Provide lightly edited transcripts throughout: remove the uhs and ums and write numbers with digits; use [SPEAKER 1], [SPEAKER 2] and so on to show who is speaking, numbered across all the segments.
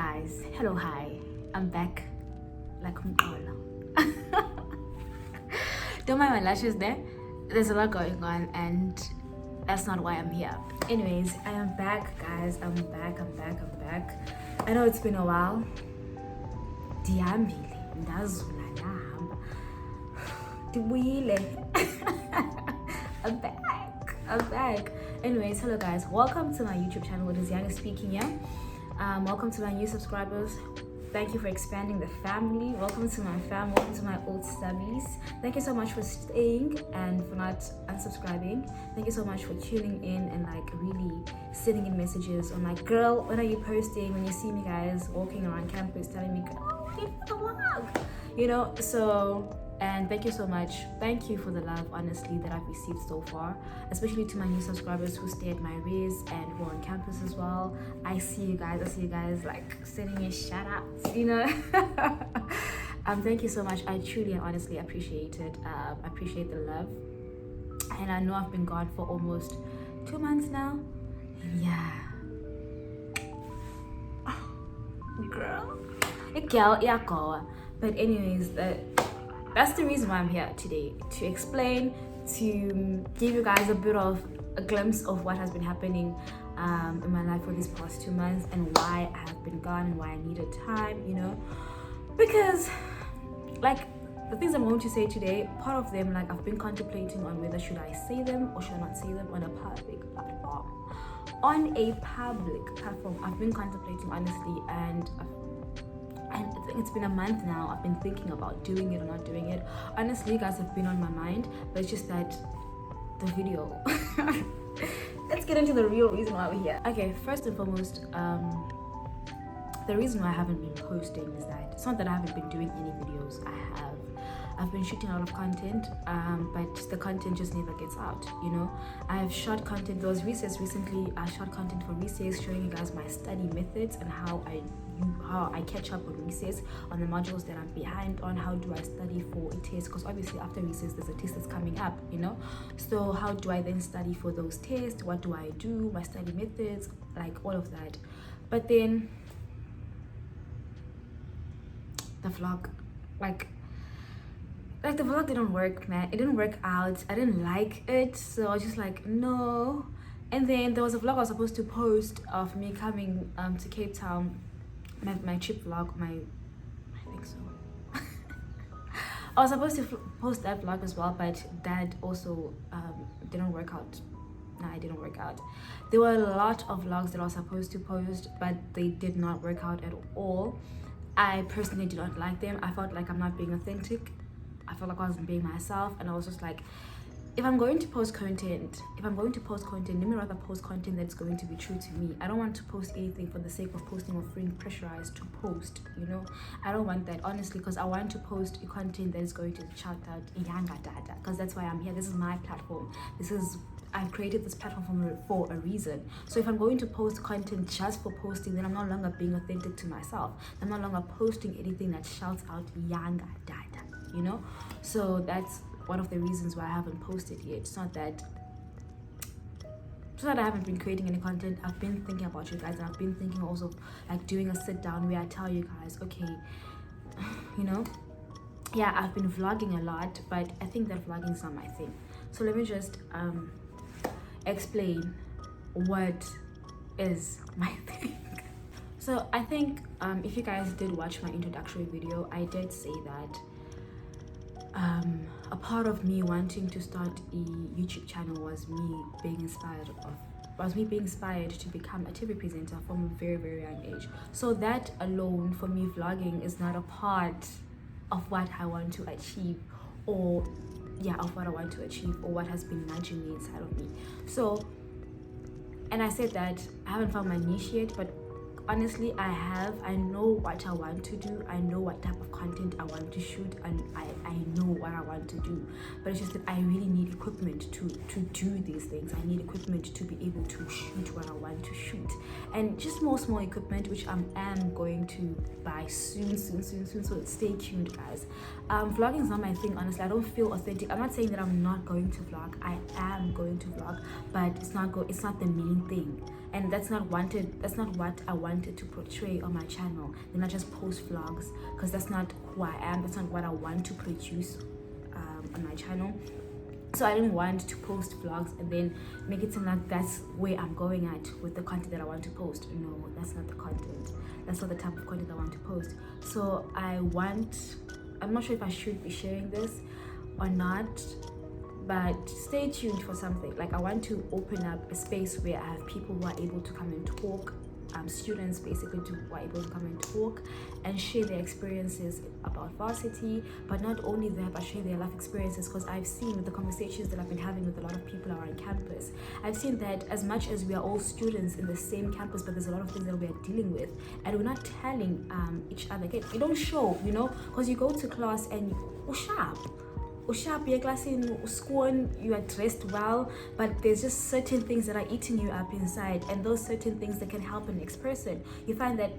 [SPEAKER 1] guys, hello, hi, I'm back like umqola. Don't mind my lashes there, there's a lot going on and that's not why I'm here. Anyways, I am back, guys. I'm back. I know it's been a while. Dihambile, ndazula ndahamba. Ndibuyile. I'm back. Anyways, hello guys, welcome to my YouTube channel. It is Yanga speaking here. Welcome to my new subscribers. Thank you for expanding the family. Welcome to my fam. Welcome to my old stubbies. Thank you so much for staying and for not unsubscribing. Thank you so much for tuning in and like really sending in messages on like, girl, when are you posting? When you see me guys walking around campus telling me, oh, wait for the vlog, you know. So, and thank you so much. Thank you for the love, honestly, that I've received so far, especially to my new subscribers who stay at my res and who are on campus as well. I see you guys like sending me shout outs, you know. Thank you so much. I truly and honestly appreciate it. Appreciate the love. And I know I've been gone for almost 2 months now. Yeah. Girl. Yeah, girl. But anyways, that's the reason why I'm here today, to explain, to give you guys a bit of a glimpse of what has been happening in my life for these past 2 months and why I have been gone and why I needed time, you know. Because like the things I'm going to say today, part of them, like I've been contemplating on whether should I say them or should I not say them on a public platform. On a public platform, I've been contemplating honestly, and I think it's been a month now. I've been thinking about doing it or not doing it. Honestly, you guys have been on my mind, but it's just that the video. Let's get into the real reason why we're here. Okay, first and foremost, the reason why I haven't been posting is that it's not that I haven't been doing any videos. I've been shooting a lot of content, but the content just never gets out, you know. I've shot content. There was recess recently. I shot content for recess, showing you guys my study methods and how I catch up on recess, on the modules that I'm behind on. How do I study for a test? Because obviously after recess there's a test that's coming up, you know. So how do I then study for those tests? What do I do? My study methods, like all of that. But then the vlog, like the vlog didn't work, man. It didn't work out. I didn't like it, so I was just like, no. And then there was a vlog I was supposed to post of me coming to Cape Town, my trip vlog, I think so. I was supposed to post that vlog as well, but that also didn't work out. Nah, it didn't work out. There were a lot of vlogs that I was supposed to post, but they did not work out at all. I personally did not like them. I felt like I'm not being authentic. I felt like I wasn't being myself, and I was just like, if I'm going to post content, let me rather post content that's going to be true to me. I don't want to post anything for the sake of posting or feeling pressurized to post, you know. I don't want that, honestly, because I want to post a content that is going to shout out Yanga Dada, because that's why I'm here. This is my platform. I've created this platform for a reason. So if I'm going to post content just for posting, then I'm no longer being authentic to myself. I'm no longer posting anything that shouts out Yanga Dada, you know. So that's one of the reasons why I haven't posted yet. It's not that I haven't been creating any content. I've been thinking about you guys, and I've been thinking also of like doing a sit down where I tell you guys, okay, you know, yeah, I've been vlogging a lot, but I think that vlogging is not my thing. So let me just explain what is my thing. So I think if you guys did watch my introductory video, I did say that a part of me wanting to start a YouTube channel was me being inspired to become a TV presenter from a very, very young age. So that alone for me, vlogging is not a part of what I want to achieve, or what has been nudging me inside of me. So, and I said that I haven't found my niche yet, but honestly I know what I want to do. I know what type of content I want to shoot, and I know what I want to do, but it's just that I really need equipment to do these things. I need equipment to be able to shoot what I want to shoot, and just small equipment, which I am going to buy soon. So stay tuned, guys. Vlogging is not my thing, honestly. I don't feel authentic. I'm not saying that I'm not going to vlog. I am going to vlog, but it's not the main thing. and that's not what I wanted to portray on my channel. Then I just post vlogs, because that's not who I am, that's not what I want to produce on my channel. So I didn't want to post vlogs and then make it seem like that's where I'm going at with the content that I want to post. No, that's not the content. That's not the type of content I want to post. So I'm not sure if I should be sharing this or not, but stay tuned for something. Like, I want to open up a space where I have people who are able to come and talk, students basically who are able to come and talk and share their experiences about varsity, but not only that, but share their life experiences, because I've seen with the conversations that I've been having with a lot of people around campus, I've seen that as much as we are all students in the same campus, but there's a lot of things that we are dealing with and we're not telling each other. Again, you don't show, because you go to class and you're sharp, you're class in school, you are dressed well, but there's just certain things that are eating you up inside, and those certain things that can help the next person. You find that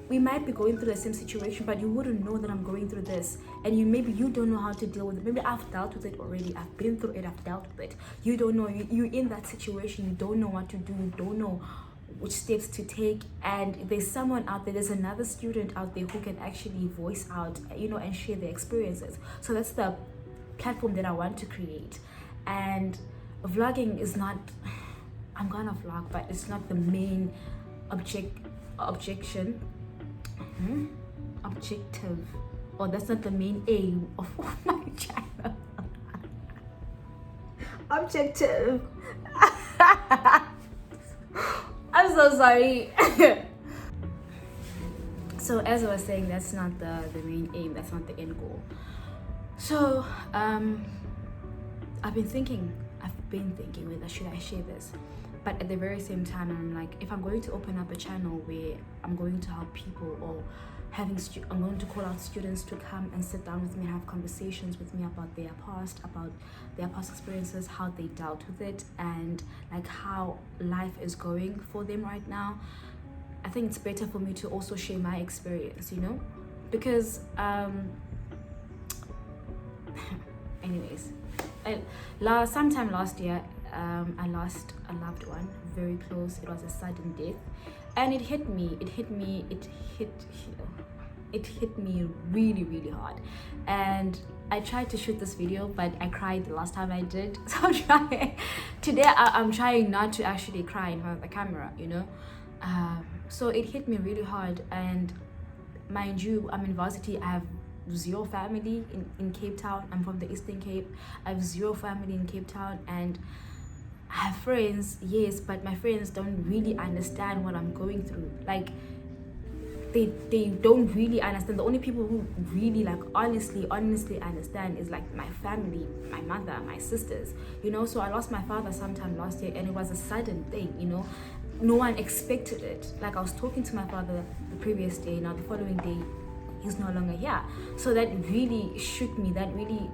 [SPEAKER 1] we might be going through the same situation, but you wouldn't know that I'm going through this, and maybe you don't know how to deal with it. Maybe I've dealt with it already, I've been through it, I've dealt with it. You don't know, you're in that situation, you don't know what to do, you don't know which steps to take, and there's someone out there, there's another student out there who can actually voice out, and share their experiences. So that's the platform that I want to create. And vlogging is not, I'm gonna vlog, but it's not the main objective, or that's not the main aim of my channel. Objective. I'm so sorry. So as I was saying, that's not the main aim, that's not the end goal. So I've been thinking whether should I share this, but at the very same time I'm like, if I'm going to open up a channel where I'm going to help people, or I'm going to call out students to come and sit down with me and have conversations with me about their past experiences, how they dealt with it, and like how life is going for them right now, I think it's better for me to also share my experience, because anyways, sometime last year, I lost a loved one, very close. It was a sudden death, and it hit me really, really hard. And I tried to shoot this video, but I cried the last time I did. So I'm trying today. I'm trying not to actually cry in front of the camera, so it hit me really hard. And mind you, I'm in varsity. I have zero family in Cape Town. I'm from the Eastern Cape. I have zero family in Cape Town, and I have friends, yes, but my friends don't really understand what I'm going through. Like, they don't really understand. The only people who really honestly understand is like my family, my mother, my sisters, So I lost my father sometime last year, and it was a sudden thing, No one expected it. Like, I was talking to my father the previous day, now the following day he's no longer here. So that really shook me,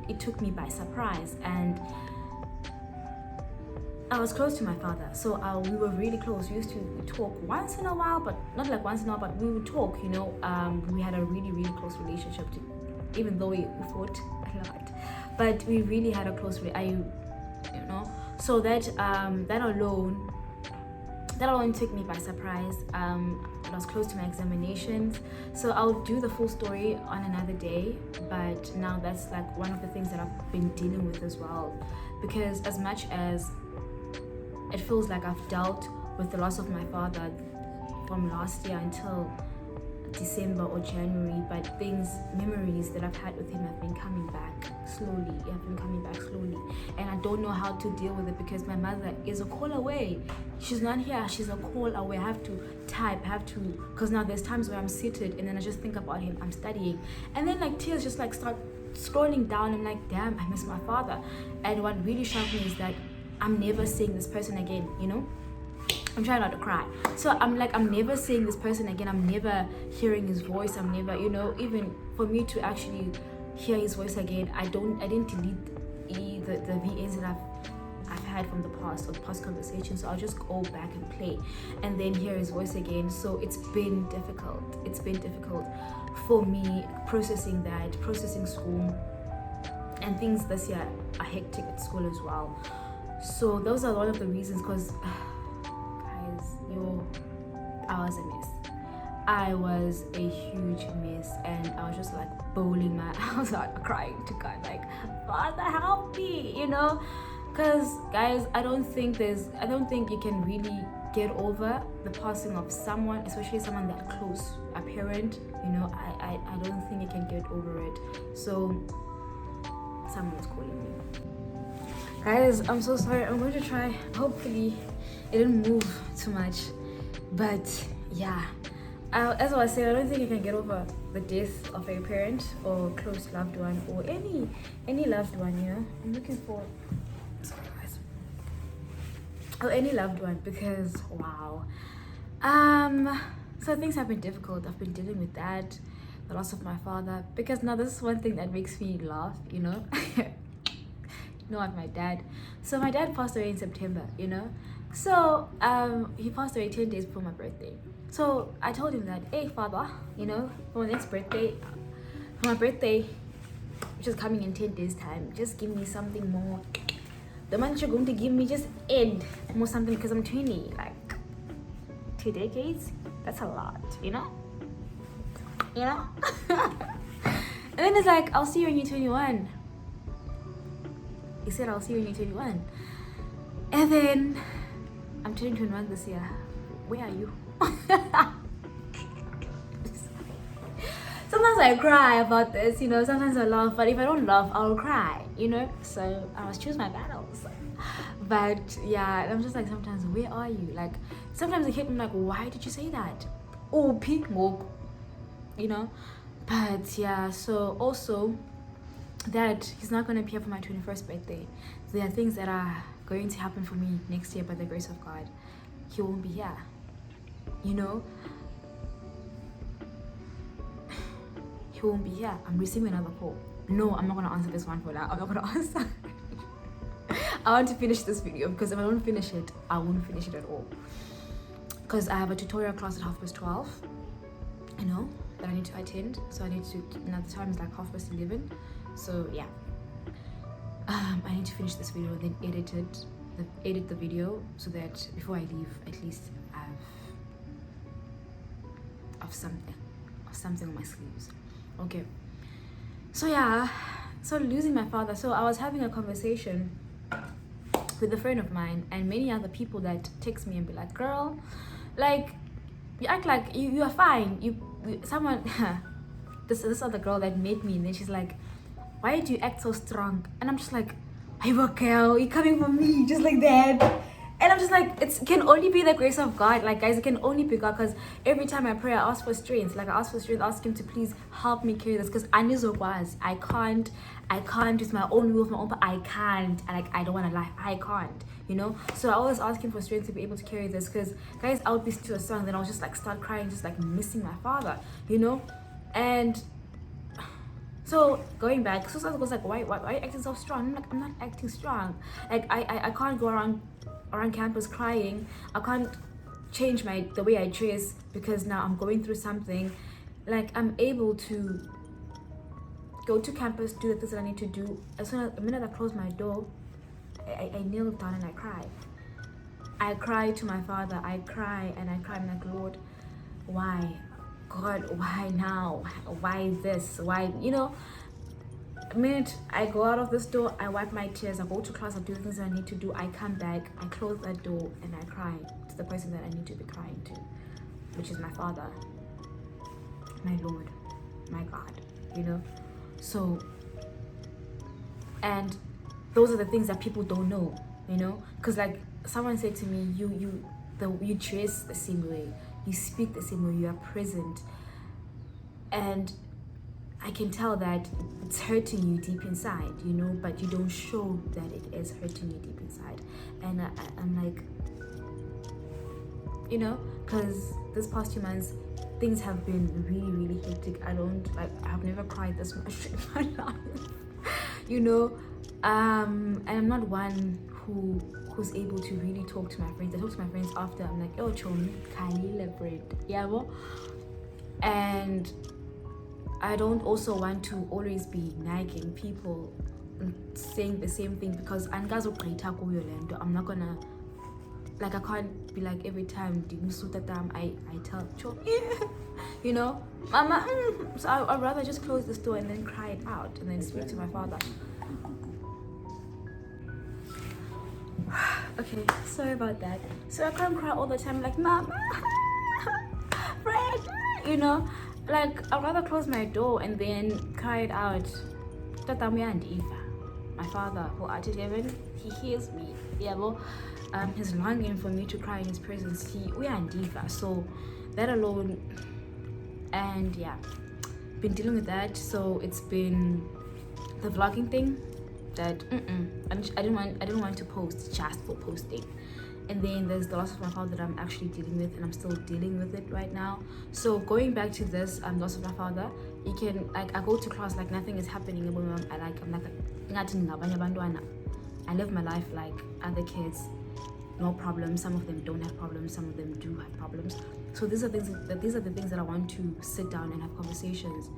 [SPEAKER 1] it took me by surprise. And I was close to my father, so we were really close. We used to talk once in a while, but not like once in a while, but we would talk, We had a really, really close relationship, even though we fought a lot, but we really had a close so that alone took me by surprise. I was close to my examinations, so I'll do the full story on another day. But now that's like one of the things that I've been dealing with as well, because as much as it feels like I've dealt with the loss of my father from last year until December or January, but memories that I've had with him have been coming back slowly. And I don't know how to deal with it, because my mother is a call away. She's not here, she's a call away. I have to type, because now there's times where I'm seated and then I just think about him, I'm studying, and then like tears just like start scrolling down. I'm like, damn, I miss my father. And what really shocked me is that I'm never seeing this person again, I'm trying not to cry. So I'm never seeing this person again. I'm never hearing his voice. I'm never, even for me to actually hear his voice again, I didn't delete the VAs that I've had from the past, or the past conversations. So I'll just go back and play and then hear his voice again. So it's been difficult. It's been difficult for me processing school, and things this year are hectic at school as well. So those are one of the reasons, because was a mess. I was a huge mess, and I was just like bawling I was like crying to God, like, Father, help me, because guys, I don't think you can really get over the passing of someone, especially someone that close, a parent. I don't think you can get over it. So someone was calling me. Guys, I'm so sorry. I'm going to try. Hopefully it didn't move too much, but yeah, as I was saying, I don't think you can get over the death of a parent or close loved one, or any loved one. I'm looking for, sorry guys, or any loved one, because wow. So things have been difficult. I've been dealing with that, the loss of my father, because now this is one thing that makes me laugh. What, my dad. So my dad passed away in September. So he passed away 10 days before my birthday. So I told him that, hey father, for my next birthday, for my birthday, which is coming in 10 days time, just give me something more. The money you're going to give me, just add more something, because I'm 20, like 2 decades. That's a lot, And then it's like, I'll see you when you're 21. He said, I'll see you when you're 21. And then I'm turning 21 this year. Where are you? Sometimes I cry about this, sometimes I laugh, but if I don't laugh, I'll cry, So I must choose my battles. But yeah, I'm just like, sometimes, where are you? Like, sometimes I hit me like, why did you say that? Oh, peak more, But yeah, so also that he's not going to appear for my 21st birthday. So there are things that are going to happen for me next year by the grace of God. He won't be here. He won't be here. I'm receiving another call. No, I'm not going to answer this one for now. I'm not going to answer. I want to finish this video, because if I don't finish it, I won't finish it at all. Because I have a tutorial class at 12:30, that I need to attend. So I need to, now the time is like 11:30. So yeah, I need to finish this video and then edit the video, so that before I leave, at least I have something on my sleeves. Okay. So yeah, so losing my father. So I was having a conversation with a friend of mine and many other people that text me and be like, girl, like, you act like you are fine. Someone this other girl that met me, and then she's like, why do you act so strong? And I'm just like, hey girl, you coming for me just like that? And I'm just like, it can only be the grace of God. Like, guys, it can only be God, because every time I pray, I ask for strength. Like, I ask him to please help me carry this, because I can't with my own will, but I can't. I don't want to lie, I can't, So I always ask him for strength to be able to carry this, because guys, I would be to a song, then I'll just like start crying, just like missing my father, And so going back, so I was like, why are you acting so strong? I'm like, I'm not acting strong. Like, I can't go around campus crying. I can't change the way I dress, because now I'm going through something. Like, I'm able to go to campus, do the things that I need to do. The minute I close my door, I kneel down and I cry. I cry to my father. I cry and I cry. I'm like, Lord, why? God, why now? Why this? Why, The minute I go out of this door, I wipe my tears, I go to class, I do the things that I need to do, I come back, I close that door, and I cry to the person that I need to be crying to, which is my father, my Lord, my God, So, and those are the things that people don't know, because like someone said to me, you dress the same way, you speak the same way, you are present, and I can tell that it's hurting you deep inside, but you don't show that it is hurting you deep inside. And I'm like, because this past 2 months, things have been really, really hectic. I've never cried this much in my life, and I'm not one who's able to really talk to my friends. I talk to my friends after. I'm like, oh, chomi, khalile bread, yabo. And I don't also want to always be nagging people and saying the same thing, because I'm not gonna Like I can't be like every time I tell Cho, you know, Mama. So I'd rather just close the door and then cry it out and then speak to my father. Okay, sorry about that. So I can't cry all the time like Mama, Fred, you know. Like I'd rather close my door and then cry it out. My father, who art in heaven, he hears me. Yeah, well, he's longing for me to cry in his presence. We are diva, so that alone. And yeah, been dealing with that. So it's been the vlogging thing that I didn't want to post just for posting. And then there's the loss of my father that I'm actually dealing with, and I'm still dealing with it right now. So going back to this loss of my father, you can like I go to class like nothing is happening. I live my life like other kids, no problems. Some of them don't have problems, some of them do have problems. So these are the things that I want to sit down and have conversations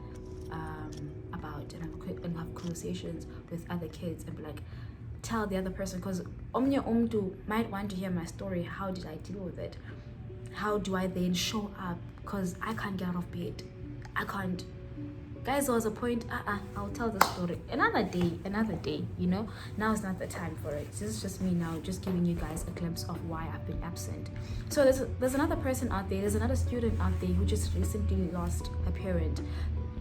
[SPEAKER 1] about, and have conversations with other kids and be like, tell the other person, because Omdu might want to hear my story. How did I deal with it? How do I then show up? Because I can't get out of bed. I can't. Guys, there was a point, I'll tell the story another day, you know. Now is not the time for it. This is just me now, just giving you guys a glimpse of why I've been absent. So there's another person out there, there's another student out there who just recently lost a parent.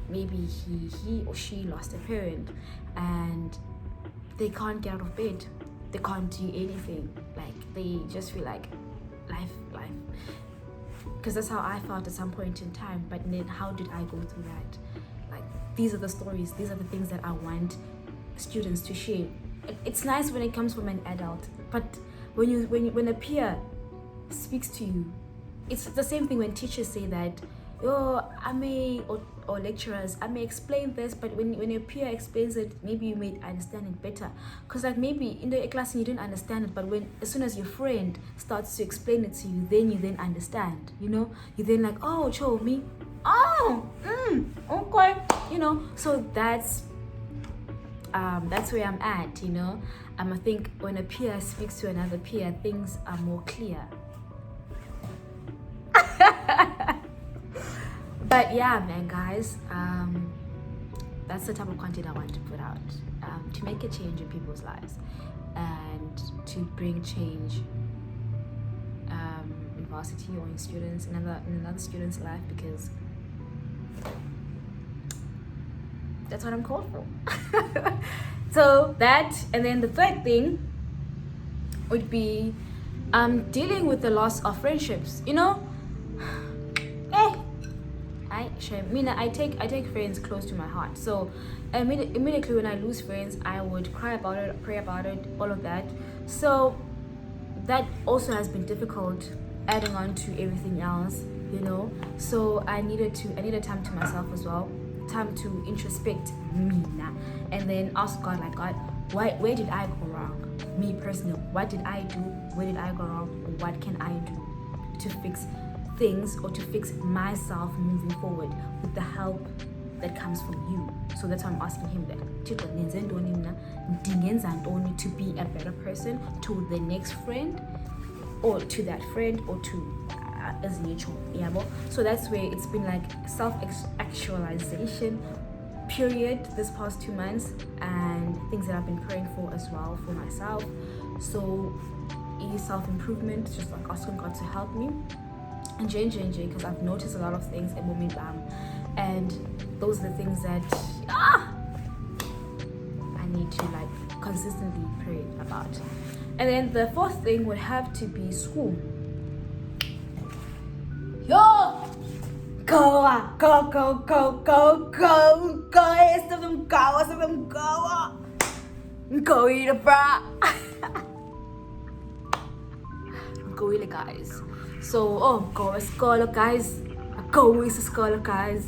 [SPEAKER 1] Maybe he or she lost a parent, and they can't get out of bed. They can't do anything. Like they just feel like life. Because that's how I felt at some point in time. But then how did I go through that? Like these are the stories. These are the things that I want students to share. It's nice when it comes from an adult, but when a peer speaks to you, it's the same thing when teachers say that, or lecturers, I may explain this, but when your peer explains it, maybe you may understand it better. Because like maybe in the class you didn't understand it, but as soon as your friend starts to explain it to you, then you understand, you know. You then like, oh, show me, okay, you know. So that's where I'm at, you know. I think when a peer speaks to another peer, things are more clear. But yeah, man, guys, that's the type of content I want to put out, to make a change in people's lives and to bring change in varsity or in students, in another student's life, because that's what I'm called for. So that, and then the third thing would be dealing with the loss of friendships, you know. I take friends close to my heart. So immediately when I lose friends, I would cry about it, pray about it, all of that. So that also has been difficult, adding on to everything else, you know. So I needed time to myself as well, time to introspect me now, and then ask God, like, God, where did I go wrong? Me personally, what did I do? Where did I go wrong? What can I do to fix things, or to fix myself moving forward with the help that comes from you? So that's why I'm asking him that, to be a better person to the next friend, or to that friend, or to as nature. So that's where it's been like self-actualization period this past 2 months, and things that I've been praying for as well for myself. So self-improvement, just like asking God to help me and change, because I've noticed a lot of things at moment, and those are the things that I need to like consistently pray about. And then the fourth thing would have to be school. Yo, go, yes, of them go eat a bra. Go eat, guys. So, go to school, guys. Go to school, guys.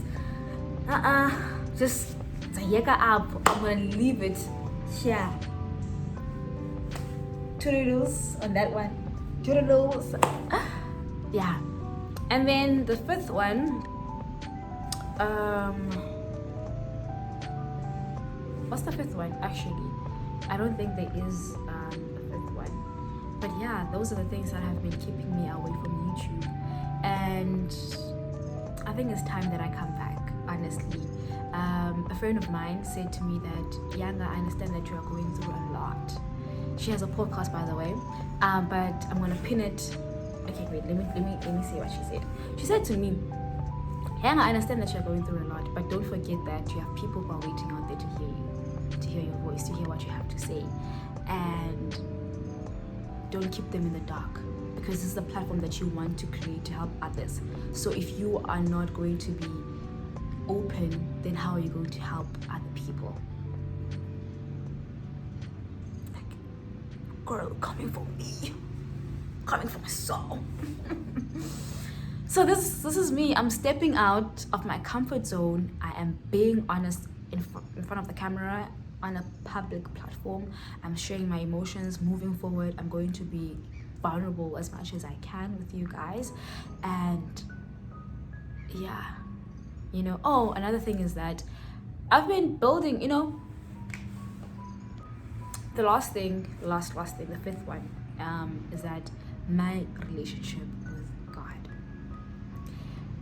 [SPEAKER 1] Just take up. I'm gonna leave it here. Toodles on that one. Toodles. Yeah. And then the fifth one. What's the fifth one? Actually, I don't think there is a fifth one. But yeah, those are the things that have been keeping me away from YouTube. And I think it's time that I come back, honestly. A friend of mine said to me that, Yanga, I understand that you are going through a lot. She has a podcast, by the way, but I'm gonna pin it. Okay, wait, let me see what she said. She said to me, Yanga, I understand that you're going through a lot, but don't forget that you have people who are waiting out there to hear you, to hear your voice, to hear what you have to say, and don't keep them in the dark, because this is the platform that you want to create to help others. So if you are not going to be open, then how are you going to help other people? Like, girl, coming for me, coming for my soul. So this is me. I'm stepping out of my comfort zone. I am being honest in front of the camera on a public platform. I'm sharing my emotions. Moving forward, I'm going to be vulnerable as much as I can with you guys. And yeah, you know, oh, another thing is that I've been building, you know, the last thing, the fifth one, is that my relationship with God.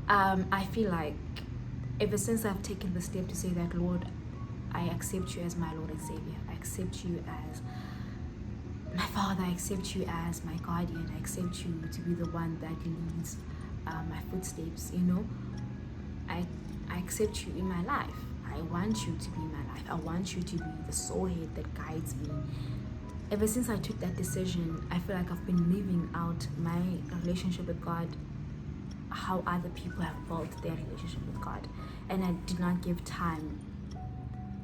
[SPEAKER 1] I feel like ever since I've taken the step to say that, Lord, I accept you as my Lord and Savior. I accept you as my Father. I accept you as my guardian. I accept you to be the one that leads my footsteps, you know. I accept you in my life. I want you to be in my life. I want you to be the soul head that guides me. Ever since I took that decision, I feel like I've been living out my relationship with God how other people have built their relationship with God. And I did not give time.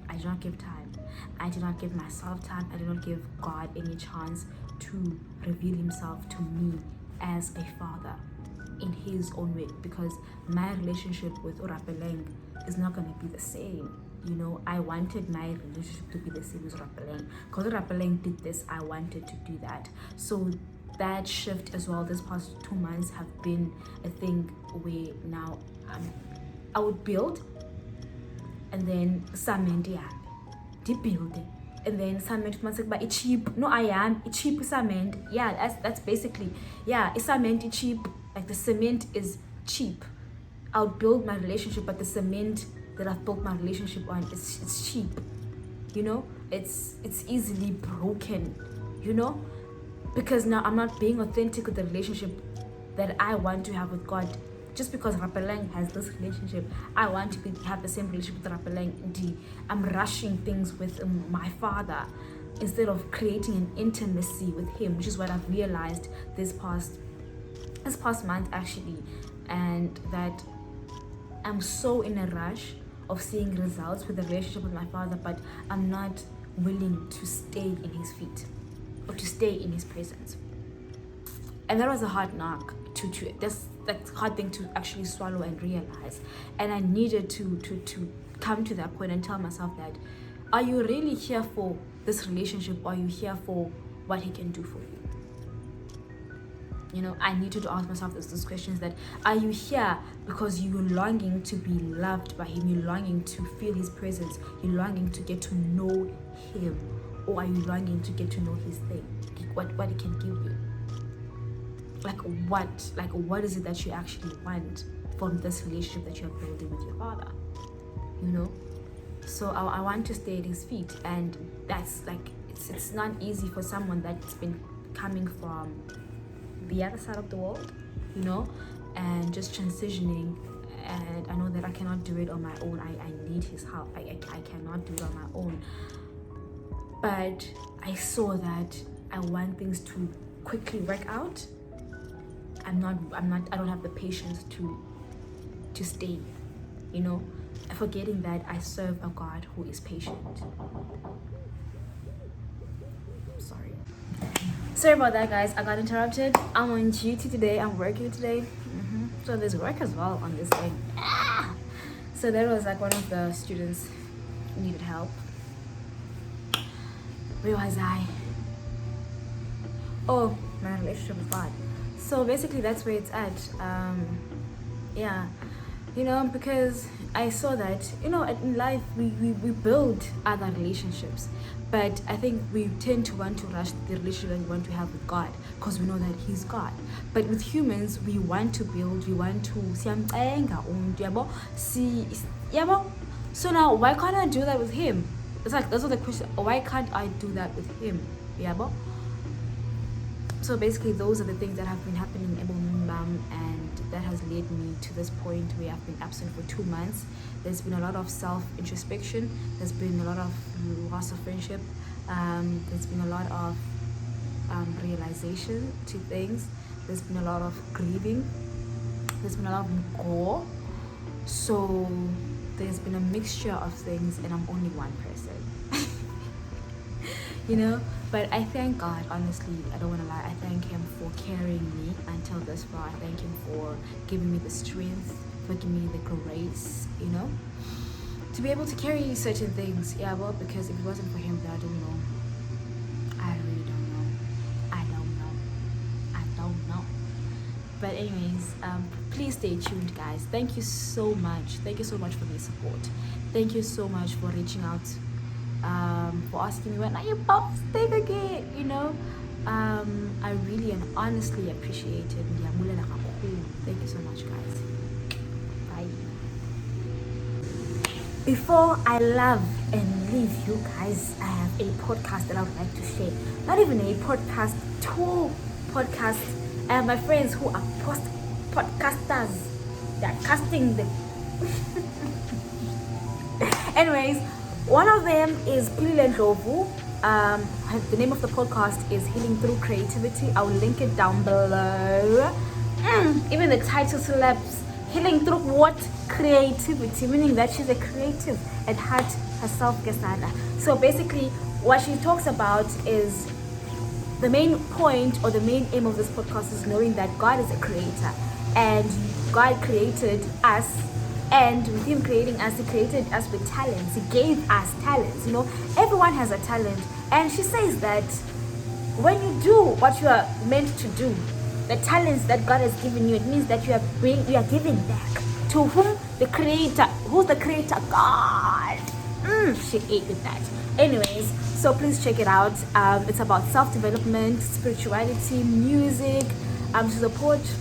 [SPEAKER 1] I did not give time. I did not give myself time. I did not give God any chance to reveal himself to me as a father in his own way, because my relationship with Rapeleng is not going to be the same. You know, I wanted my relationship to be the same as Rapeleng. Because Rapeleng did this, I wanted to do that. So that shift as well, this past 2 months have been a thing where now I would build, and then cement, yeah, build it, and then cement must like it's cheap. No, I am it's cheap cement. Yeah, that's basically, yeah, it's cement, it's cheap. Like the cement is cheap. I would build my relationship, but the cement that I've built my relationship on it's cheap. You know, it's easily broken. You know, because now I'm not being authentic with the relationship that I want to have with God. Just because Rapeleng has this relationship, I want to have the same relationship with Rapeleng. I'm rushing things with my father instead of creating an intimacy with him, which is what I've realized this past month actually, and that I'm so in a rush of seeing results with the relationship with my father, but I'm not willing to stay in his feet or to stay in his presence. And that was a hard knock to that's hard thing to actually swallow and realize. And I needed to come to that point and tell myself that, are you really here for this relationship, or are you here for what he can do for you? You know, I needed to ask myself those questions, that are you here because you're longing to be loved by him, you're longing to feel his presence, you're longing to get to know him, or are you longing to get to know his thing, what he can give you? Like what is it that you actually want from this relationship that you're building with your father? You know, so I want to stay at his feet, and that's like it's not easy for someone that's been coming from the other side of the world, you know, and just transitioning. And I know that I cannot do it on my own. I need his help. I cannot do it on my own. But I saw that I want things to quickly work out. I don't have the patience to stay, you know, forgetting that I serve a God who is patient. Sorry about that, guys. I got interrupted. I'm on duty today. I'm working today. So there's work as well on this thing. So there was like one of the students needed help. Where was I? Oh, my relationship with God. So basically that's where it's at. Yeah, You know, because I saw that, you know, in life we build other relationships, but I think we tend to want to rush the relationship that we want to have with God because we know that He's God. But with humans, we want to build, we want to siyamcenga umuntu, yabo, yabo. So now, why can't I do that with Him? It's like, that's what the question, why can't I do that with Him? Yabo. So basically, those are the things that have been happening in Mom, and that has led me to this point where I've been absent for 2 months. There's been a lot of self-introspection. There's been a lot of loss of friendship. There's been a lot of realization to things. There's been a lot of grieving. There's been a lot of gore. So there's been a mixture of things, and I'm only one person. You know, but I thank God, honestly, I don't want to lie, I thank Him for carrying me until this far. I thank Him for giving me the strength, for giving me the grace, you know, to be able to carry certain things. Yeah, well, because if it wasn't for Him, then I don't know. I really don't know. I don't know. But anyways, please stay tuned, guys. Thank you so much. Thank you so much for the support. Thank you so much for reaching out, for asking me when are you posting again, you know. I really and honestly appreciate it. Thank you so much, guys. Bye. Before I love and leave you guys, I have a podcast that I would like to share. Not even a podcast, 2 podcasts. I have my friends who are podcasters. They are casting the anyways, one of them is Philile. The name of the podcast is Healing Through Creativity. I will link it down below. Even the title slaps. Healing through what? Creativity, meaning that she's a creative at heart herself, Gatsheni. So basically, what she talks about is the main point or the main aim of this podcast is knowing that God is a creator, and God created us. And with Him creating us, He created us with talents. He gave us talents. You know, everyone has a talent. And she says that when you do what you are meant to do, the talents that God has given you, it means that you are giving back to whom? The Creator. Who's the Creator? God. She ate with that. Anyways, so please check it out. It's about self-development, spirituality, music. She's a poet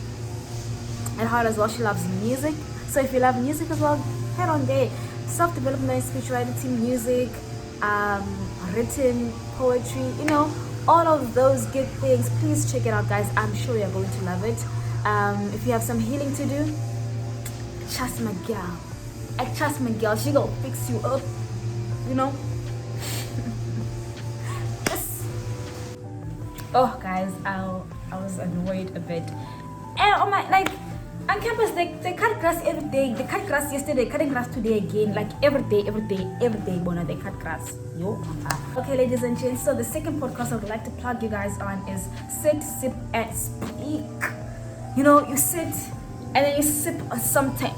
[SPEAKER 1] at heart as well. She loves music. So if you love music as well, head on there. Self-development, spirituality, music, written poetry, you know, all of those good things. Please check it out, guys. I'm sure you're going to love it. If you have some healing to do, trust my girl. I trust my girl. She gonna fix you up, you know. Yes. Oh, guys, I was annoyed a bit. And on my on campus, they cut grass every day. They cut grass yesterday, cutting grass today again. Like every day, Bona, they cut grass. Yo. Okay, ladies and gents. So the second podcast I would like to plug you guys on is Sit, Sip, and Speak. You know, you sit and then you sip on something,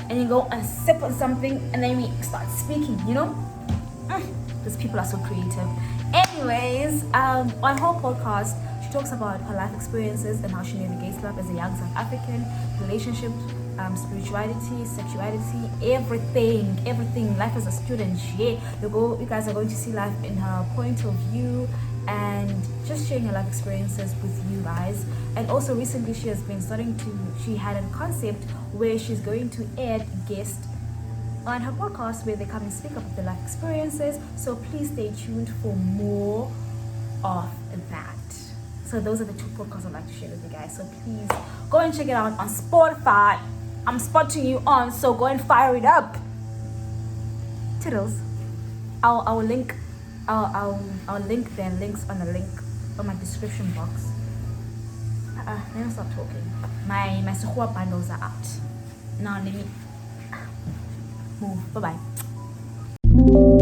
[SPEAKER 1] and you go and sip on something, and then we start speaking. You know, these people are so creative. Anyways, on her podcast, she talks about her life experiences and how she navigates life as a young South African, relationships, spirituality, sexuality, everything. Life as a student, yeah. You guys are going to see life in her point of view and just sharing her life experiences with you guys. And also recently, she had a concept where she's going to add guests on her podcast where they come and speak about their life experiences. So please stay tuned for more of that. So those are the 2 podcasts I'd like to share with you guys. So please go and check it out on Spotify. I'm spotting you on, so go and fire it up. Tiddles. I'll link their links on the link on my description box. Let me stop talking. My Suhua bundles are out. Now let me move. Bye bye.